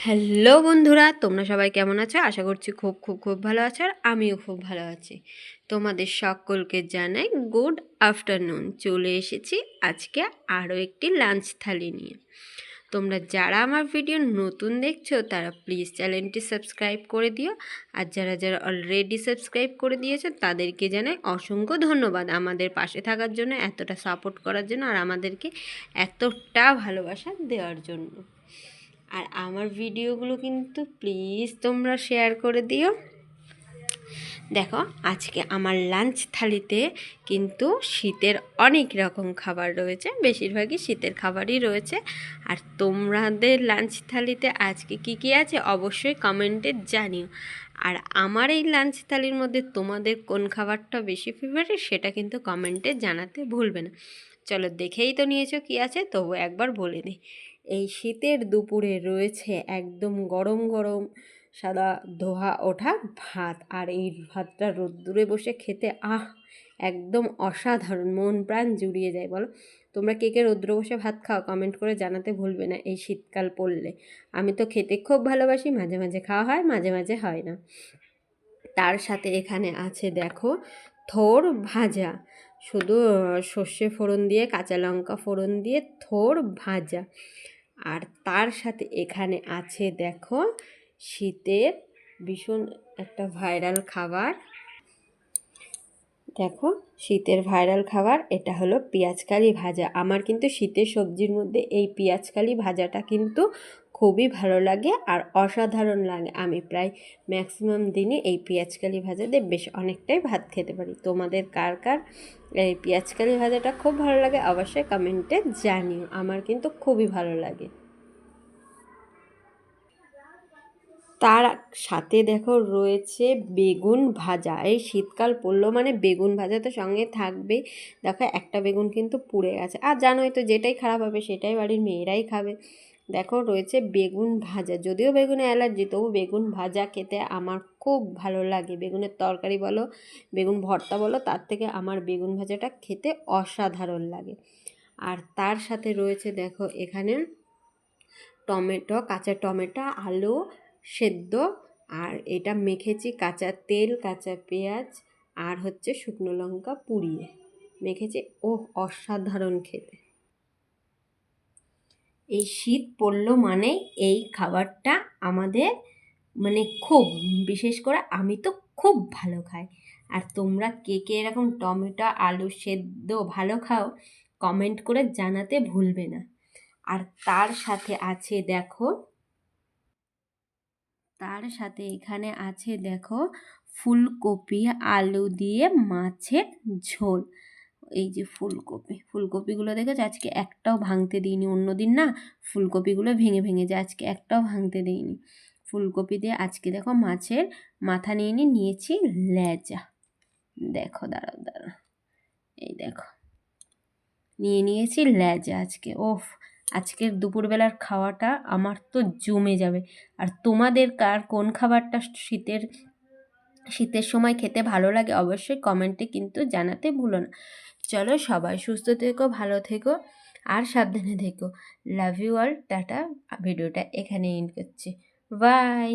Hello বন্ধুরা, তোমরা সবাই কেমন আছো? আশা করছি খুব খুব খুব ভালো আছো, আর আমিও খুব ভালো আছি। তোমাদের সকলকে জানাই গুড আফটারনুন। চলে এসেছি আজকে আরও একটি লাঞ্চ থালি নিয়ে। তোমরা যারা আমার ভিডিও নতুন দেখছো তারা প্লিজ চ্যানেলটি সাবস্ক্রাইব করে দিও, আর যারা যারা অলরেডি সাবস্ক্রাইব করে দিয়েছো তাদেরকে জানাই অসংখ্য ধন্যবাদ আমাদের পাশে থাকার জন্য, এতটা সাপোর্ট করার জন্য, আর আমাদেরকে এতটা ভালোবাসা দেওয়ার জন্য। আর আমার ভিডিওগুলো কিন্তু প্লিজ তোমরা শেয়ার করে দিও। দেখো, আজকে আমার লাঞ্চ থালিতে কিন্তু শীতের অনেক রকম খাবার রয়েছে, বেশিরভাগই শীতের খাবারই রয়েছে। আর তোমাদের লাঞ্চ থালিতে আজকে কি কি আছে অবশ্যই কমেন্টে জানিও। আর আমার এই লাঞ্চ থালির মধ্যে তোমাদের কোন খাবারটা বেশি ফেভারিট সেটা কিন্তু কমেন্টে জানাতে ভুলবে না। চলো, দেখেই তো নিয়েছো কি আছে, তবু একবার বলে দিই। এই শীতের দুপুরে রয়েছে একদম গরম গরম সাদা ধোয়া ওঠা ভাত, আর এই ভাতটা রোদ্দুরে বসে খেতে একদম অসাধারণ, মন প্রাণ জুড়িয়ে যায়। বলো, তোমরা কে কে রোদ্দুরে বসে ভাত খাও? কমেন্ট করে জানাতে ভুলবে না এই শীতকাল পড়লে। আমি তো খেতে খুব ভালোবাসি, মাঝে মাঝে খাওয়া হয়, মাঝে মাঝে হয় না। তার সাথে এখানে আছে দেখো থোড় ভাজা, শুধু সর্ষে ফোড়ন দিয়ে, কাঁচা লঙ্কা ফোড়ন দিয়ে থোড় ভাজা। আর তার সাথে এখানে আছে দেখো শীতের ভীষণ একটা ভাইরাল খাবার। দেখো, শীতের ভাইরাল খাবার এটা হলো পেঁয়াজকালি ভাজা। আমার কিন্তু শীতের সবজির মধ্যে এই পেঁয়াজকালি ভাজাটা কিন্তু খুবই ভালো লাগে আর অসাধারণ লাগে। আমি প্রায় ম্যাক্সিমাম দিনই এই পেঁয়াজকালি ভাজা দিয়ে বেশ অনেকটাই ভাত খেতে পারি। তোমাদের কার কার এই পেঁয়াজকালি ভাজাটা খুব ভালো লাগে অবশ্যই কমেন্টে জানিও। আমার কিন্তু খুবই ভালো লাগে। তার সাথে দেখো রয়েছে বেগুন ভাজা। এই শীতকাল পড়লো মানে বেগুন ভাজা তো সঙ্গে থাকবেই। দেখো, একটা বেগুন কিন্তু পুড়ে গেছে, আর জানোই তো যেটাই খারাপ হবে সেটাই বাড়ির মেয়েরাই খাবে। দেখো রয়েছে বেগুন ভাজা, যদিও বেগুনে অ্যালার্জি, তবু বেগুন ভাজা খেতে আমার খুব ভালো লাগে। বেগুনের তরকারি বলো, বেগুন ভর্তা বলো, তার থেকে আমার বেগুন ভাজাটা খেতে অসাধারণ লাগে। আর তার সাথে রয়েছে দেখো এখানে টমেটো, কাঁচা টমেটো, আলু সেদ্ধ, আর এটা মেখেছি কাঁচা তেল, কাঁচা পেঁয়াজ, আর হচ্ছে শুকনো লঙ্কা পুড়িয়ে মেখেছি। অসাধারণ খেতে। এই শীত পড়লো মানে এই খাবারটা আমাদের মানে খুব, বিশেষ করে আমি তো খুব ভালো খাই। আর তোমরা কে কে এরকম টমেটো আলু সেদ্ধ ভালো খাও কমেন্ট করে জানাতে ভুলবে না। আর তার সাথে আছে দেখো, তার সাথে এখানে আছে দেখো ফুলকপি আলু দিয়ে মাছের ঝোল। এই যে ফুলকপিগুলো দেখেছো, আজকে একটাও ভাঙতে দিইনি। অন্যদিন না ফুলকপিগুলো ভেঙে ভেঙে যায়, আজকে একটাও ভাঙতে দিইনি। ফুলকপি দিয়ে আজকে দেখো মাছের মাথা নিয়েছি লেজা। দেখো, দাঁড়াও দাঁড়াও, এই দেখো নিয়েছি লেজা আজকে। আজকের দুপুরবেলার খাওয়াটা আমার তো জমে যাবে। আর তোমাদের কার কোন খাবারটা শীতের সময় খেতে ভালো লাগে অবশ্যই কমেন্টে কিন্তু জানাতে ভুলো না। চলো, সবাই সুস্থ থেকো, ভালো থেকো, আর সাবধানে থেকো। Love you all, tata. ভিডিওটা এখানে এন্ড করছি। বাই।